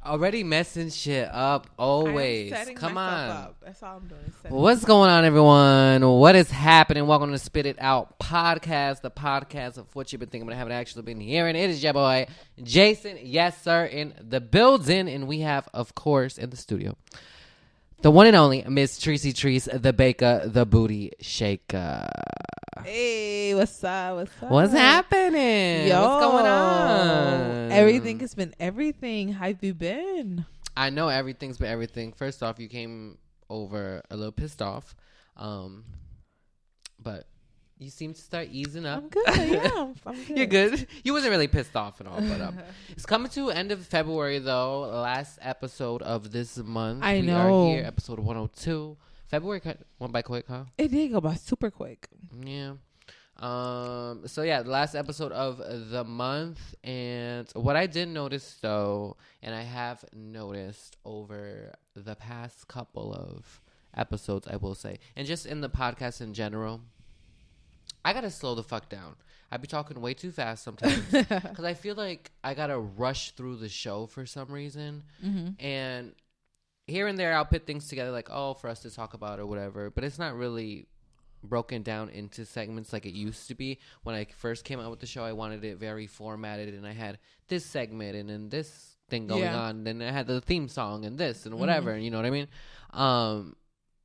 Already messing shit up always. Come on. Up. That's all I'm doing. What's going on, everyone? What is happening? Welcome to Spit It Out Podcast, the podcast of what you've been thinking but haven't actually been hearing. It is your boy, Jayson Yessir, in the building. And we have, of course, in the studio, the one and only Miss Trecie Trece, the baker, the booty shaker. Hey, what's up? What's happening? Yo, what's going on? Everything has been everything. How have you been? I know everything's been everything. First off, you came over a little pissed off, but you seem to start easing up. I'm good. Yeah, I'm good. You're good. You wasn't really pissed off and all, but it's coming to end of February though. Last episode of this month. I know. We are here, episode 102. February went by quick, huh? It did go by super quick. Yeah. So yeah, the last episode of the month, and what I did notice though, and I have noticed over the past couple of episodes, I will say, and just in the podcast in general, I gotta slow the fuck down. I be talking way too fast sometimes because I feel like I gotta rush through the show for some reason, and here and there I'll put things together like, oh, for us to talk about or whatever, but it's not really broken down into segments like it used to be. When I first came out with the show, I wanted it very formatted, and I had this segment and then this thing going on, and then I had the theme song and this and whatever, you know what I mean? I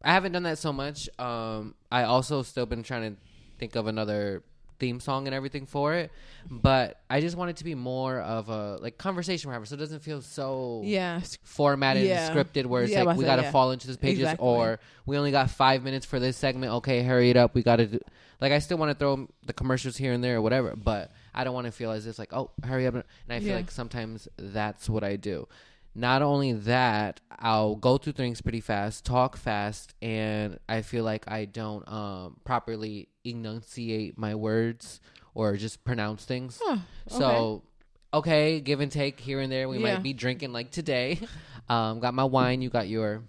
haven't done that so much. I also still been trying to think of another theme song and everything for it, but I just want it to be more of a like conversation whatever, so it doesn't feel so formatted and scripted where it's like we gotta fall into this pages or we only got 5 minutes for this segment, okay, hurry it up, we gotta do, like I still want to throw the commercials here and there or whatever, but I don't want to feel as if like, oh, hurry up, and I feel like sometimes that's what I do. Not only that, I'll go through things pretty fast, talk fast, and I feel like I don't properly enunciate my words or just pronounce things. So, okay, give and take here and there. We might be drinking like today. Got my wine. You got your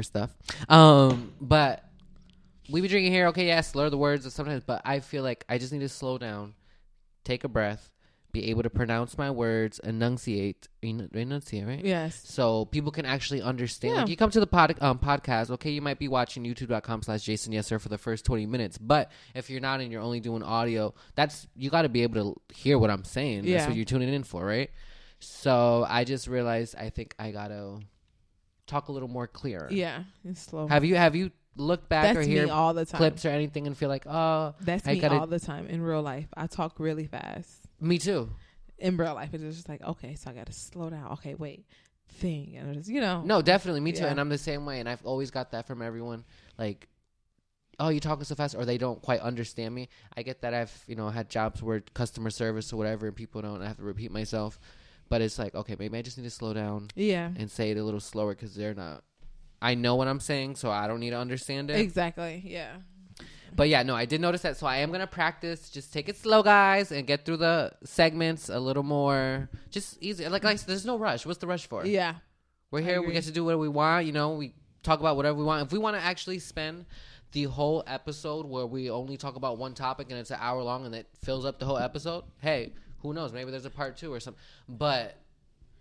stuff. But we be drinking here. Okay, yeah, slur the words sometimes, but I feel like I just need to slow down, take a breath, be able to pronounce my words, enunciate, right? Yes. So people can actually understand. Like you come to the podcast, okay, you might be watching youtube.com/Jayson Yessir for the first 20 minutes. But if you're not and you're only doing audio, you got to be able to hear what I'm saying. That's what you're tuning in for, right? So I just realized I think I got to talk a little more clear. Yeah, it's slow. Have you looked back or hear all the time. Clips or anything and feel like, oh. That's me all the time in real life. I talk really fast. Me too. In real life, it's just like, okay, so I got to slow down. Okay, wait, thing, and just, you know. No, definitely, me too. And I'm the same way. And I've always got that from everyone. Like, oh, you're talking so fast, or they don't quite understand me. I get that. I've had jobs where customer service or whatever, and people don't. I have to repeat myself. But it's like, okay, maybe I just need to slow down. Yeah. And say it a little slower because they're not. I know what I'm saying, so I don't need to understand it. Exactly. Yeah. But yeah, no, I did notice that. So I am going to practice. Just take it slow, guys, and get through the segments a little more. Just easy. Like there's no rush. What's the rush for? Yeah. We're here. We get to do what we want. We talk about whatever we want. If we want to actually spend the whole episode where we only talk about one topic and it's an hour long and it fills up the whole episode, hey, who knows? Maybe there's a part 2 or something. But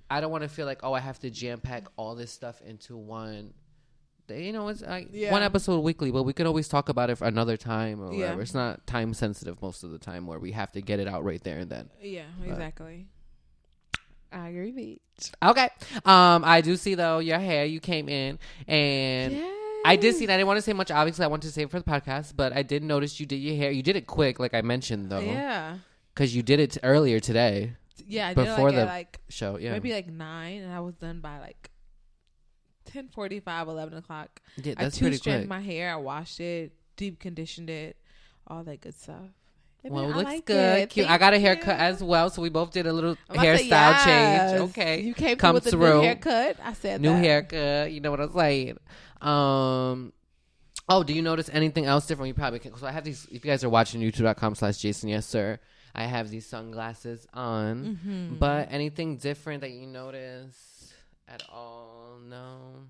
I don't want to feel like, oh, I have to jam-pack all this stuff into one. It's like one episode weekly, but we can always talk about it for another time or whatever. It's not time sensitive most of the time where we have to get it out right there and then. Yeah, exactly. I agree, bitch. Okay. I do see though your hair. You came in and I did see that. I didn't want to say much. Obviously, I wanted to say it for the podcast, but I did notice you did your hair. You did it quick, like I mentioned though. Yeah. Because you did it earlier today. Yeah, I before did the show. Yeah. Maybe 9, and I was done by 10:45, 11 o'clock. Yeah, that's I pretty two-stranded quick. my hair. I washed it, deep conditioned it, all that good stuff. Well, it looks good. Cute. I got a haircut as well, so we both did a little hairstyle change. Okay, you came through with a new haircut. I said new haircut. You know what I'm saying? Oh, do you notice anything else different? You probably can. So I have these. If you guys are watching youtube.com/Jayson Yessir, I have these sunglasses on. But anything different that you notice at all? No.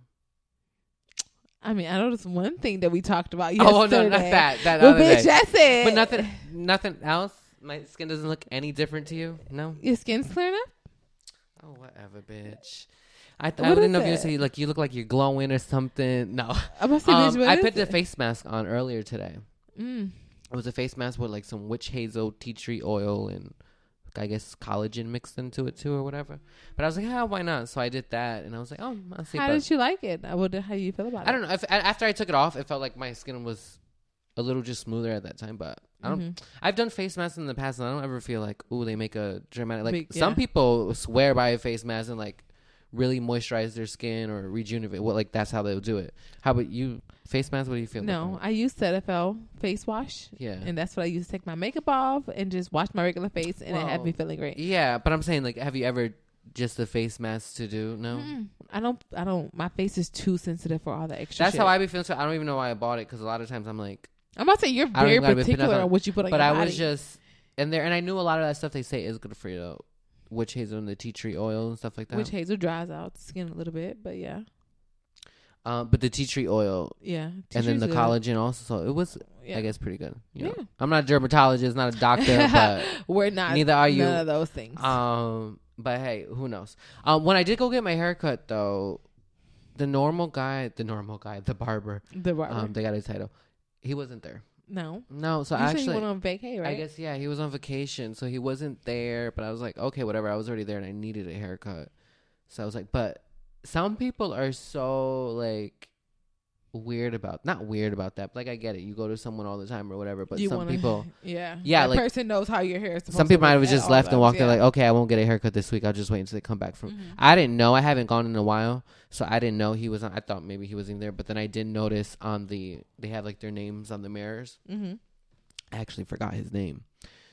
I mean, I noticed one thing that we talked about yesterday. Oh, no, not that. That well, other bitch, day. that's it. But nothing else? My skin doesn't look any different to you? No? Your skin's clear enough? Oh, whatever, bitch. I What didn't is know if you it? say like you look like you're glowing or something. No. I'm gonna say, bitch, what I is put the it? face mask on earlier today. Mm. It was a face mask with like some witch hazel, tea tree oil, and I guess collagen mixed into it too or whatever. But I was like, why not? So I did that, and I was like, I'll see. How But did you like it? How do you feel about it? I don't know. After I took it off, it felt like my skin was a little just smoother at that time. But I don't. Mhm. I've done face masks in the past, and I don't ever feel like, ooh, they make a dramatic. Like Big, some yeah. people swear by a face mask and like really moisturize their skin or rejuvenate. Well, like that's how they'll do it. How about you? Face mask? What do you feel? No, like? I use Cetaphil face wash. Yeah. And that's what I use to take my makeup off and just wash my regular face, and it had me feeling great. Yeah, but I'm saying, like, have you ever just a face mask to do? No. I don't. My face is too sensitive for all the extra. That's shit. how I be feeling. So I don't even know why I bought it, because a lot of times I'm like, I'm not saying you're I don't very even gotta be particular putting on what you put on but your I body. was just and I knew a lot of that stuff they say is good for you, though. Witch hazel and the tea tree oil and stuff like that. Witch hazel dries out the skin a little bit, but yeah. But the tea tree oil, Yeah. and then the good. collagen also. So it was, Yeah. I guess, pretty good. You know? Yeah. I'm not a dermatologist, not a doctor, but we're not. neither are you. None of those things. But hey, who knows? When I did go get my haircut, though, the barber, The barber. they got a title. He wasn't there. No. So You said actually, you went on vacay, right? I guess, yeah, he was on vacation, so he wasn't there. But I was like, okay, whatever. I was already there, and I needed a haircut, so I was like, but some people are so like not weird about that. But, like, I get it. You go to someone all the time or whatever, but some people, yeah, that like, like person knows how your hair is. Some people might have just left and walked there like, okay, I won't get a haircut this week. I'll just wait until they come back from. Mm-hmm. I didn't know. I haven't gone in a while, so I didn't know he was on. I thought maybe he was in there, but then I did notice they have like their names on the mirrors. Mm-hmm. I actually forgot his name,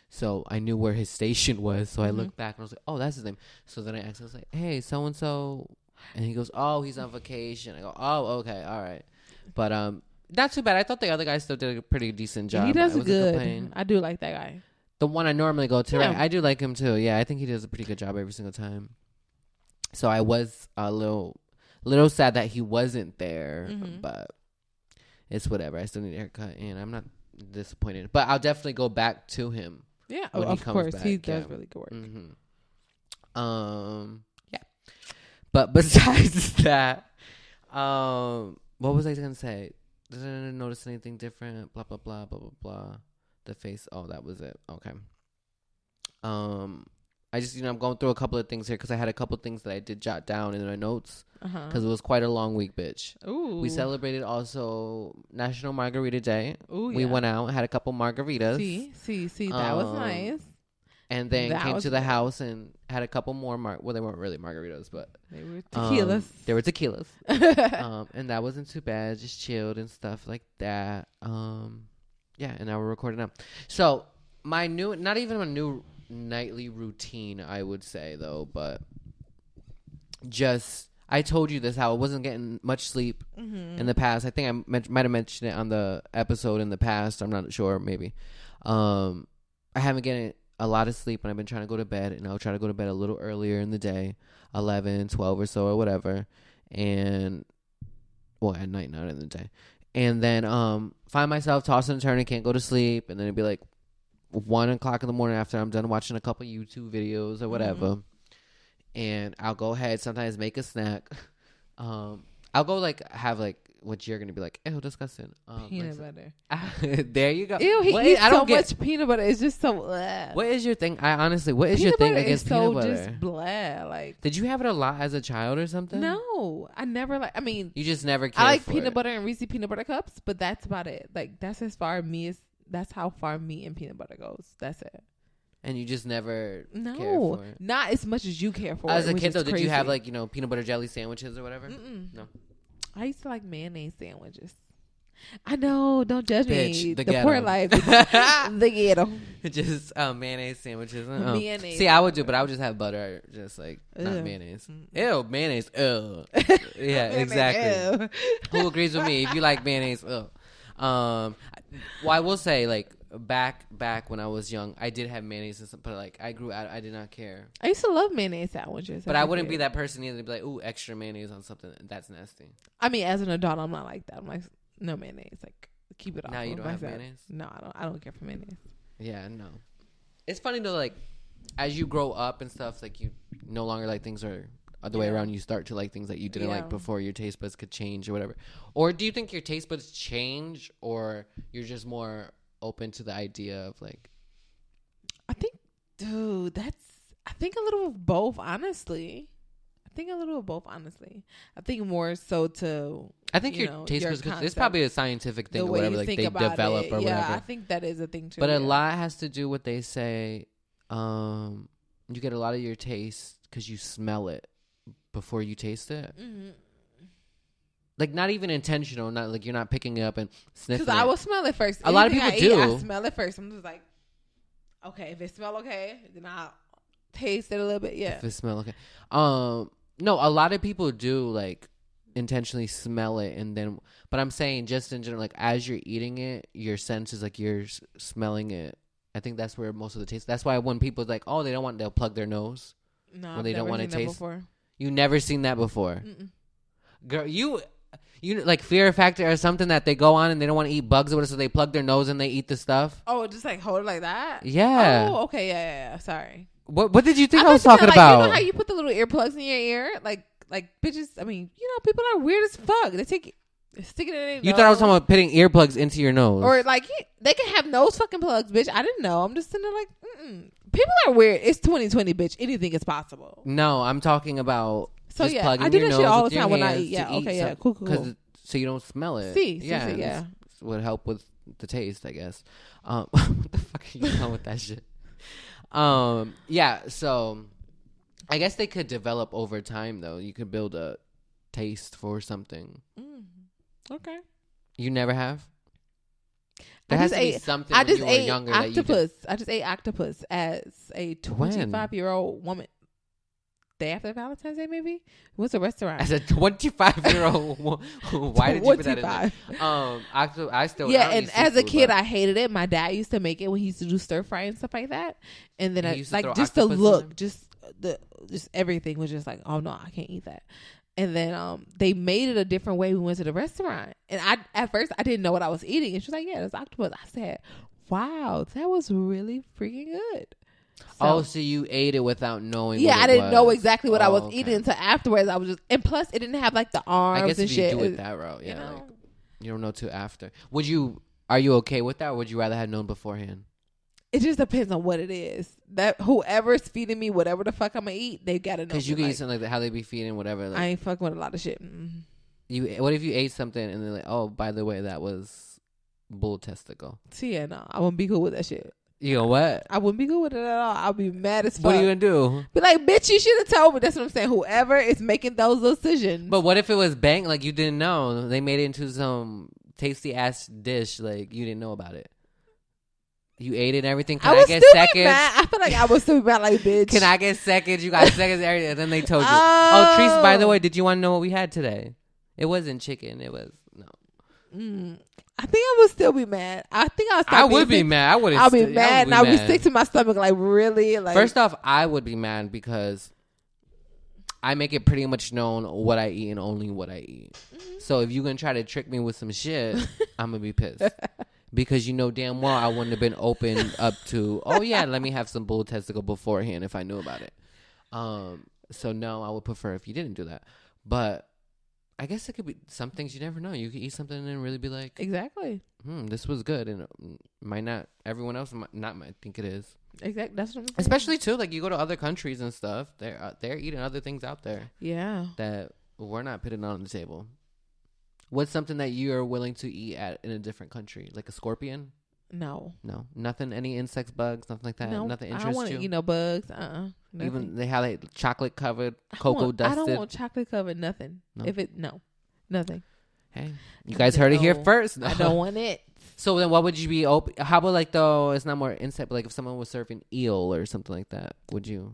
so I knew where his station was. So I looked back and I was like, oh, that's his name. So then I asked, I was like, hey, so and so, and he goes, oh, he's on vacation. I go, oh, okay, all right, but not too bad. I thought the other guy still did a pretty decent job. He does I wasn't good. complaining. I do like that guy. The one I normally go to, Yeah. right? I do like him too. Yeah, I think he does a pretty good job every single time. So I was a little sad that he wasn't there, but it's whatever. I still need a haircut, and I'm not disappointed. But I'll definitely go back to him. Yeah, when of he comes course, back. he does really good work. Yeah. But besides that, what was I gonna say? Did I notice anything different? Blah blah blah blah blah blah. The face. Oh, that was it. Okay. I just, I'm going through a couple of things here because I had a couple of things that I did jot down in my notes because it was quite a long week, bitch. Ooh. We celebrated also National Margarita Day. Ooh, We went out, had a couple margaritas. See, that was nice. And then That came was to the good. house and had a couple more. Well, they weren't really margaritas, but They were tequilas. they were tequilas. And that wasn't too bad. Just chilled and stuff like that. Yeah, and now we're recording now. So my not even a new nightly routine, I would say, though, but just, I told you this, how I wasn't getting much sleep in the past. I think I might have mentioned it on the episode in the past. I'm not sure, maybe. I haven't getting a lot of sleep, and I've been trying to go to bed, and I'll try to go to bed a little earlier in the day, 11, 12 or so or whatever, and well, at night, not in the day, and then find myself tossing and turning, can't go to sleep, and then it'd be like 1 o'clock in the morning after I'm done watching a couple YouTube videos or whatever, and I'll go ahead, sometimes make a snack. I'll go have what you're gonna be like, ew, disgusting. Peanut butter. There you go. Ew, he eats so much peanut butter. It's just so. What is your thing? What is your thing against peanut butter? Just blah. Like, did you have it a lot as a child or something? No, I never I mean, you just never cared I like for peanut it. butter and Reese's peanut butter cups, but that's about it. Like, that's as far me as that's how far me and peanut butter goes. That's it. And you just never cared No, for it. not as much as you care for As it. a which kid, is though, did crazy. you have peanut butter jelly sandwiches or whatever? No. I used to like mayonnaise sandwiches. I know, don't judge Bitch, me. the The ghetto. poor life, the ghetto. Just mayonnaise sandwiches. Mayonnaise. See, I would do, but I would just have butter, just not Ugh. mayonnaise. Ew, mayonnaise. Ew. Yeah, exactly. Who agrees with me? If you like mayonnaise, ew. Well, I will say, back when I was young, I did have mayonnaise and stuff, but I grew out. I did not care. I used to love mayonnaise sandwiches. But I wouldn't be that person either to be like, ooh, extra mayonnaise on something. That's nasty. I mean, as an adult, I'm not like that. I'm like, no mayonnaise. Like, keep it off. Now you of don't have myself. mayonnaise? No, I don't care for mayonnaise. Yeah, no. It's funny though, as you grow up and stuff, you no longer like things are the way around. You start to like things that you didn't like before. Your taste buds could change or whatever. Or do you think your taste buds change, or you're just more open to the idea of like? I think, dude, I think a little of both, honestly. I think more so to. I think your taste buds. It's probably a scientific thing or whatever. Like they develop or whatever. Yeah, I think that is a thing too. But a lot has to do what they say. You get a lot of your taste because you smell it before you taste it. Mm-hmm. Like not even intentional. Not like you're not picking it up and sniffing. Because I will smell it first. A lot of people do. I smell it first. I'm just like, okay, if it smell okay, then I'll taste it a little bit. Yeah. If it smell okay. No, a lot of people do like intentionally smell it and then. But I'm saying just in general, like as you're eating it, your senses like you're smelling it. I think that's where most of the taste. That's why when people like, oh, they'll plug their nose. No, when they don't want to taste. Before. You never seen that before, girl. You like Fear Factor or something that they go on and they don't want to eat bugs or whatever, so they plug their nose and they eat the stuff. Oh, just like hold it like that. Yeah. Oh, okay. Yeah. Sorry. What did you think I was talking about? You know how you put the little earplugs in your ear, like bitches. I mean, people are weird as fuck. They stick it in their nose. You thought I was talking about putting earplugs into your nose, or like they can have nose fucking plugs, bitch. I didn't know. I'm just sitting there like, people are weird. It's 2020, bitch. Anything is possible. No, I'm talking about. So just yeah, I do that shit all the time when I eat. Yeah, okay, yeah, cool. So you don't smell it. Yeah. Would help with the taste, I guess. What the fuck are you doing with that shit? Yeah. So, I guess they could develop over time, though. You could build a taste for something. Okay. You never have. There has to be something. I just ate younger octopus. I just ate octopus as a 25-year-old woman. Day after Valentine's Day, maybe. What's a restaurant? As a 25-year-old woman, why did you put that in there? I still and as a kid, I hated it. My dad used to make it when he used to do stir fry and stuff like that. And then just the look, just everything was just like, oh no, I can't eat that. And then they made it a different way. We went to the restaurant, and at first I didn't know what I was eating. And she was like, "Yeah, it's octopus." I said, "Wow, that was really freaking good." So you ate it without knowing? Yeah, I didn't know exactly what I was eating until afterwards. I was just, and plus it didn't have like the arms. I guess and if shit. you do it that route, yeah, like, you don't know till after. Are you okay with that, or would you rather have known beforehand? It just depends on what it is. That whoever's feeding me whatever the fuck I'm gonna eat, they gotta know. Because you can eat something like that, how they be feeding whatever. Like, I ain't fucking with a lot of shit. What if you ate something and they're like, oh, by the way, that was bull testicle? See, yeah, no, I wouldn't be cool with that shit. You know what? I wouldn't be good with it at all. I'll be mad as fuck. What are you gonna do? Be like, bitch, you should have told me. That's what I'm saying. Whoever is making those decisions. But what if it was bang? Like you didn't know. They made it into some tasty ass dish. Like you didn't know about it. You ate it and everything. Can I get seconds? Mad. I feel like I was still mad. Like, bitch. Can I get seconds? You got seconds. Everything. And then they told you. Oh, Trece, by the way, did you want to know what we had today? It wasn't chicken. It was no. I think I would still be mad. I think I would be mad. I'll be mad, and I'll be sick to my stomach. Like really, like first off, I would be mad because I make it pretty much known what I eat and only what I eat. So if you're gonna try to trick me with some shit, I'm gonna be pissed because you know damn well I wouldn't have been open up to. Oh yeah, let me have some bull testicle beforehand if I knew about it. So no, I would prefer if you didn't do that, but. I guess it could be some things you never know. You could eat something and then really be like, exactly. This was good, and might not. Everyone else might think it is. Exactly. That's what I'm saying. Especially too, like you go to other countries and stuff. They're eating other things out there. Yeah. That we're not putting on the table. What's something that you are willing to eat in a different country, like a scorpion? No, nothing. Any insects, bugs, nothing like that. No, nothing interests you. I don't want to eat no bugs. Nothing. Even they have like chocolate covered, cocoa dusted. I don't want chocolate covered. Nothing. No? Nothing. Hey, you guys heard it here first. I don't want it. So then, what would you be open? How about like though? It's not more insect, but like if someone was serving eel or something like that, would you?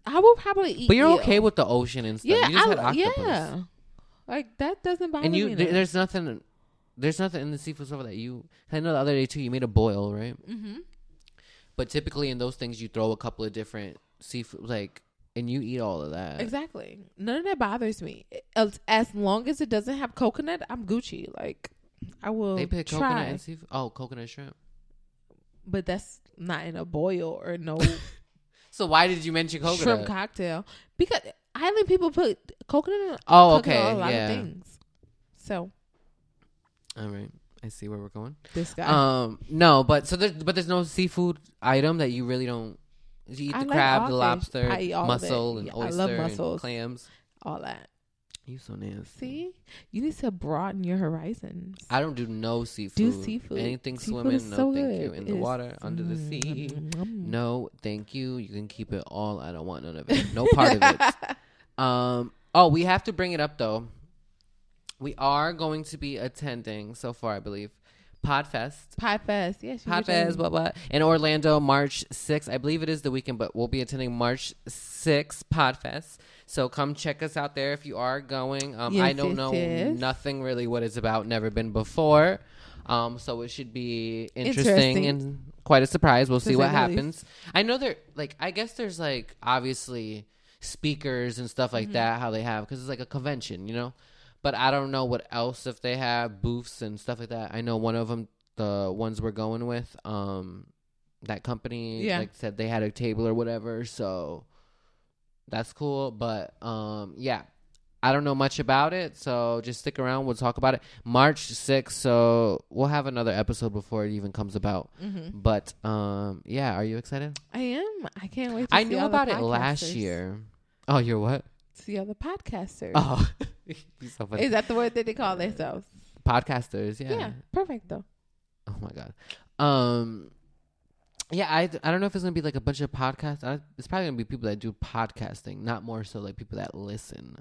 I would probably eat. But you're eel. Okay with the ocean and stuff. Yeah, you just had octopus. Yeah, like that doesn't bother me. And there's nothing. There's nothing in the seafood stuff that you. I know the other day too. You made a boil, right? Mm-hmm. But typically in those things, you throw a couple of different seafood, like, and you eat all of that. Exactly. None of that bothers me. As long as it doesn't have coconut, I'm Gucci. Like, I will. They put coconut and seafood. Oh, coconut shrimp. But that's not in a boil or no. So why did you mention coconut? Shrimp cocktail. Because island people put coconut in a lot of things. So. All right. I see where we're going. This guy. No, but there's no seafood item that you really don't. You eat the crab, the lobster, mussel, and oyster, and clams. All that. You so nasty. See, you need to broaden your horizons. I don't do no seafood. Do seafood. Anything seafood swimming? No, so thank good. you. In the water, under the sea. No, thank you. You can keep it all. I don't want none of it. No part of it. Oh, we have to bring it up though. We are going to be attending so far, I believe, Podfest. Yes. Podfest, blah, blah. In Orlando, March 6th. I believe it is the weekend, but we'll be attending March 6th Podfest. So come check us out there if you are going. I don't know nothing really what it's about. Never been before. So it should be interesting and quite a surprise. We'll see what happens. I know I guess there's obviously speakers and stuff like that, how they have, because it's like a convention, you know? But I don't know what else if they have booths and stuff like that. I know one of them, the ones we're going with, that company said they had a table or whatever. So that's cool. But yeah, I don't know much about it. So just stick around. We'll talk about it. March 6th. So we'll have another episode before it even comes about. But yeah, are you excited? I am. I can't wait. I knew about it last year. Oh, you're what? See other podcasters. Oh, so funny. Is that the word that they call themselves? Podcasters, yeah. Yeah, perfect though. Oh my god. Yeah, I don't know if it's gonna be a bunch of podcasts. It's probably gonna be people that do podcasting, not more so people that listen.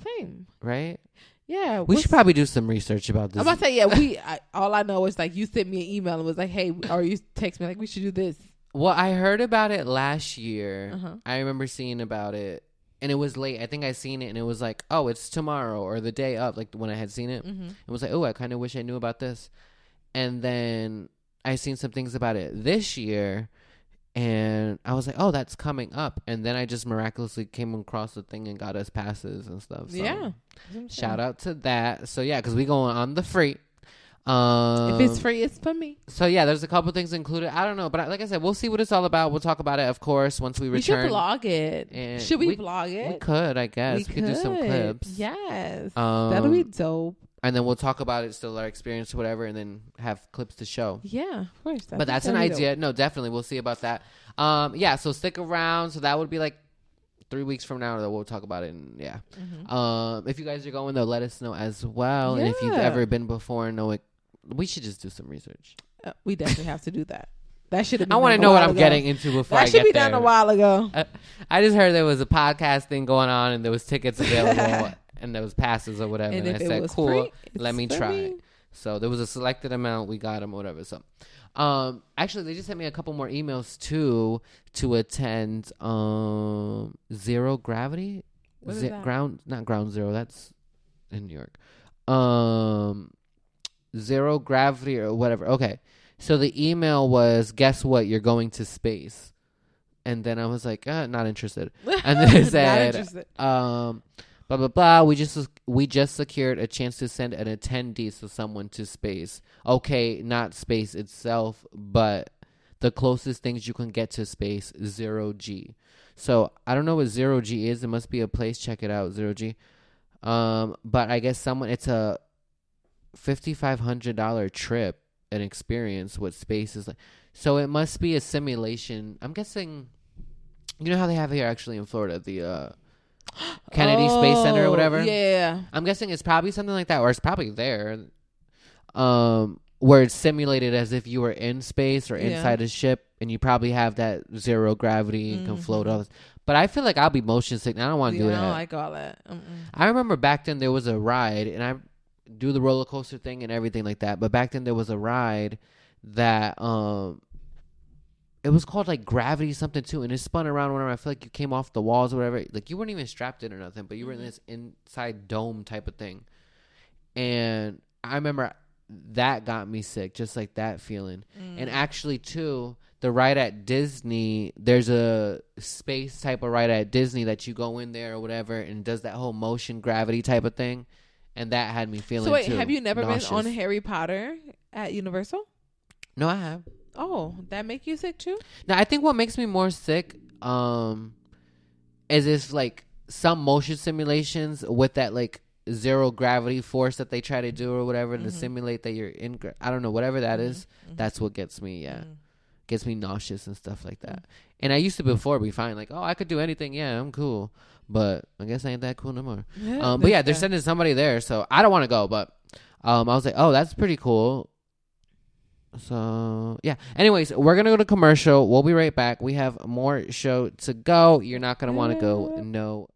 Same, right? Yeah, we should probably do some research about this. I'm about to say, yeah. All I know is you sent me an email and was like, "Hey," or you text me we should do this. Well, I heard about it last year. I remember seeing about it, and it was late. I think I seen it, and it was oh, it's tomorrow or the day of, when I had seen it. It was oh, I kind of wish I knew about this. And then I seen some things about it this year, and I was like, oh, that's coming up. And then I just miraculously came across the thing and got us passes and stuff. So yeah. Shout out to that. So, yeah, because we going on the free. If it's free, it's for me. So yeah, there's a couple things included. I don't know, but like I said, we'll see what it's all about. We'll talk about it, of course, once we return. We should vlog it. And should we vlog it? We could, I guess. We could do some clips. Yes, that'll be dope. And then we'll talk about it, still our experience or whatever, and then have clips to show. Yeah, of course. But that's an idea. Dope. No, definitely, we'll see about that. Yeah, so stick around. So that would be 3 weeks from now that we'll talk about it. And yeah, if you guys are going, though, let us know as well. Yeah. And if you've ever been before and know it. We should just do some research. We definitely have to do that. That should have been. I want to know what I'm getting into before I get there. That should be done a while ago. I just heard there was a podcast thing going on, and there was tickets available, and there was passes or whatever. And I said, "Cool, free, let me try." Me. So there was a selected amount. We got them, or whatever. So, actually, they just sent me a couple more emails too to attend Zero Gravity. What is that? Not Ground Zero. That's in New York. Zero Gravity or whatever. Okay. So the email was, guess what? You're going to space. And then I was like, not interested. And then it said, blah, blah, blah. We just secured a chance to send an attendee, so someone to space. Okay, not space itself, but the closest things you can get to space, 0G. So I don't know what 0G is. It must be a place. Check it out, 0G. But I guess it's a $5,500 trip and experience what space is like. So it must be a simulation. I'm guessing, you know how they have here actually in Florida, the Kennedy Space Center or whatever? Yeah. I'm guessing it's probably something like that, or it's probably there. Where it's simulated as if you were in space or inside a ship, and you probably have that zero gravity and can float all this. But I feel like I'll be motion sick. I don't want to do that. I don't like all that. I remember back then there was a ride, and I do the roller coaster thing and everything like that. But back then there was a ride that it was called Gravity something too, and it spun around whenever. I feel like you came off the walls or whatever. You weren't even strapped in or nothing, but you were in this inside dome type of thing. And I remember that got me sick, just like that feeling. And actually too, the ride at Disney, there's a space type of ride at Disney that you go in there or whatever and does that whole motion gravity type of thing. And that had me feeling So wait, too have you never nauseous. been on Harry Potter at Universal? No, I have. Oh, that make you sick too? Now, I think what makes me more sick, is if like some motion simulations with that like zero gravity force that they try to do or whatever to simulate that you're in. I don't know, whatever that is. That's what gets me. Yeah, gets me nauseous and stuff like that. And I used to before be fine, like, oh, I could do anything. Yeah, I'm cool. But I guess I ain't that cool no more. Yeah, but yeah, they're sending somebody there, so I don't want to go. But I was like, oh, that's pretty cool. So yeah. Anyways, we're gonna go to commercial. We'll be right back. We have more show to go. You're not gonna want to go. No.